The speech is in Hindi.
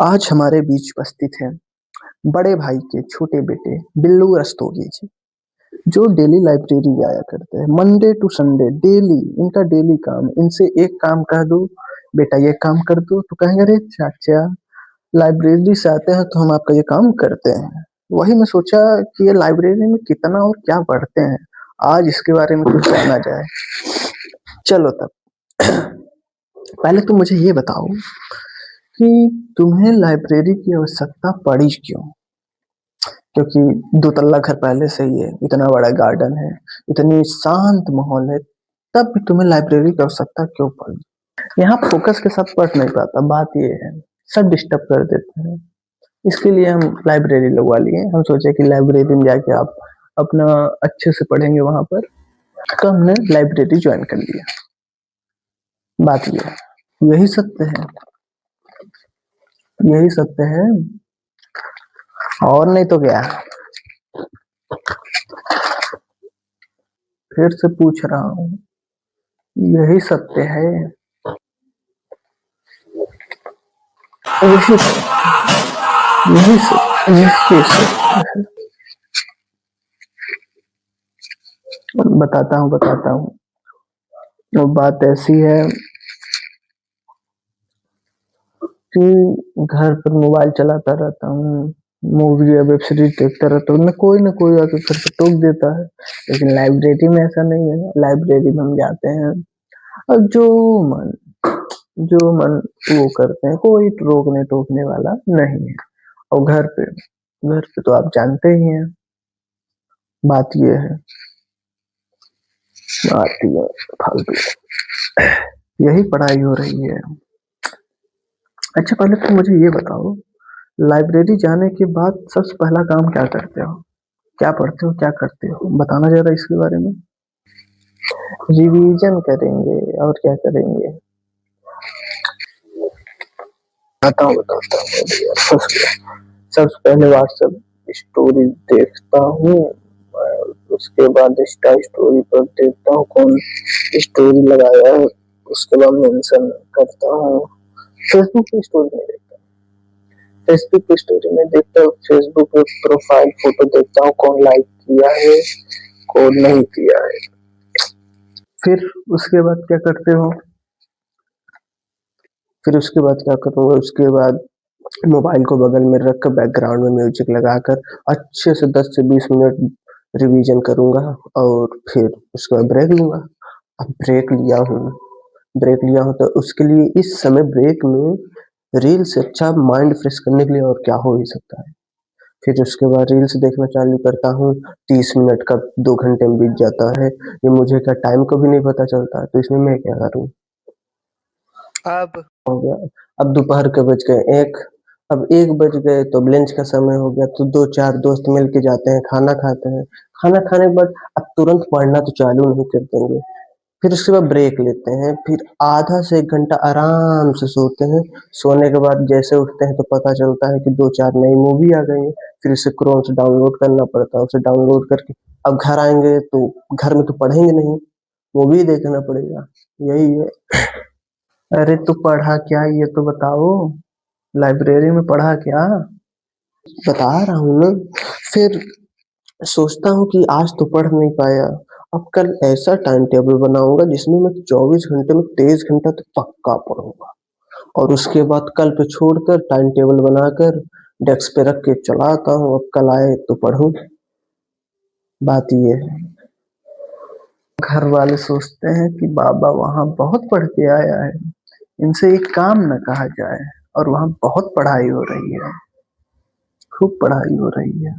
आज हमारे बीच उपस्थित हैं बड़े भाई के छोटे बेटे बिल्लू रस्तोगी जी, जो डेली लाइब्रेरी आया करते हैं। मंडे टू संडे डेली इनका डेली काम। इनसे एक काम कह दो, बेटा ये काम कर दो, तो कहेंगे अरे चाचा लाइब्रेरी से आते हैं तो हम आपका ये काम करते हैं। वही मैं सोचा कि ये लाइब्रेरी में कितना और क्या पढ़ते हैं, आज इसके बारे में कुछ जाना जाए। चलो तब पहले तुम मुझे ये बताओ कि तुम्हें लाइब्रेरी की आवश्यकता पड़ी क्यों? क्योंकि दो तल्ला घर पहले से ही है, इतना बड़ा गार्डन है, इतनी शांत माहौल है, तब भी तुम्हें लाइब्रेरी की आवश्यकता क्यों पड़ी? यहाँ फोकस के साथ पढ़ नहीं पाता, बात ये है, सब डिस्टर्ब कर देते हैं। इसके लिए हम लाइब्रेरी लगवा लिए। हम सोचे कि लाइब्रेरी में जाके आप अपना अच्छे से पढ़ेंगे वहां पर, तो हमने लाइब्रेरी ज्वाइन कर लिया। बात ये है, यही सत्य है, यही सत्य है और नहीं तो क्या। फिर से पूछ रहा हूँ, यही सत्य है, यही यही सत्य, यही सत्य है। बताता हूँ। वो बात ऐसी है कि घर पर मोबाइल चलाता रहता हूँ, मूवी या वेब सीरीज देखता रहता हूँ, ना कोई आके घर पे टोक देता है। लेकिन लाइब्रेरी में ऐसा नहीं है। लाइब्रेरी में हम जाते हैं और मन जो मन वो करते हैं, कोई रोकने टोकने वाला नहीं है। और घर पे तो आप जानते ही हैं, बात ये है, बात ये फालतू, यही पढ़ाई हो रही है। अच्छा पहले तो मुझे ये बताओ, लाइब्रेरी जाने के बाद सबसे पहला काम क्या करते हो? क्या पढ़ते हो, क्या करते हो, बताना जरा इसके बारे में। रिवीजन करेंगे और क्या करेंगे? बताता हूँ सबसे पहले व्हाट्सएप स्टोरी देखता हूँ। उसके बाद इंस्टा स्टोरी पर देखता हूँ कौन स्टोरी लगाया है, उसके बाद मेंशन करता हूँ। फेसबुक की स्टोरी नहीं देखता, फेसबुक की स्टोरी में देखता हूँ। फेसबुक पे प्रोफाइल फोटो देखता हूँ, कौन लाइक किया है, कौन नहीं किया है। फिर उसके बाद क्या करते हो? फिर उसके बाद क्या करूँगा, उसके बाद मोबाइल को बगल में रख कर बैकग्राउंड में म्यूजिक लगाकर अच्छे से 10 से 20 मिनट रिवीजन करूंगा और फिर उसके बाद ब्रेक लूंगा। अब ब्रेक लिया हूँ तो उसके लिए इस समय ब्रेक में रील से अच्छा माइंड फ्रेश करने के लिए और क्या हो ही सकता है। फिर उसके बाद रील्स देखना चालू करता हूँ, 30 मिनट का 2 घंटे में बीत जाता है, ये मुझे क्या टाइम को भी नहीं पता चलता। तो इसमें मैं क्या करूँ? अब हो गया, अब दोपहर के बज गए 1, अब 1 बज गए तो अब लंच का समय हो गया, तो 2-4 दोस्त मिल के जाते हैं, खाना खाते हैं। खाना खाने के बाद अब तुरंत पढ़ना तो चालू नहीं कर देंगे, फिर उसके बाद ब्रेक लेते हैं, फिर आधा से 1 घंटा आराम से सोते हैं। सोने के बाद जैसे उठते हैं तो पता चलता है कि 2-4 नई मूवी आ गई है, फिर उसे क्रोम से डाउनलोड करना पड़ता है, उसे डाउनलोड करके अब घर आएँगे तो घर में तो पढ़ेंगे नहीं, मूवी देखना पड़ेगा, यही है। अरे तू पढ़ा क्या ये तो बताओ, लाइब्रेरी में पढ़ा क्या? बता रहा हूँ ना। फिर सोचता हूँ कि आज तो पढ़ नहीं पाया, अब कल ऐसा टाइम टेबल बनाऊंगा जिसमें मैं 24 घंटे में 23 घंटा तो पक्का पढ़ूंगा। और उसके बाद कल पे छोड़कर टाइम टेबल बनाकर डेस्क पे रख के चला आता हूँ, अब कल आए तो पढ़ूं। बात ये है, घर वाले सोचते हैं कि बाबा वहाँ बहुत पढ़ के आया है, इनसे एक काम न कहा जाए, और वहाँ बहुत पढ़ाई हो रही है, खूब पढ़ाई हो रही है।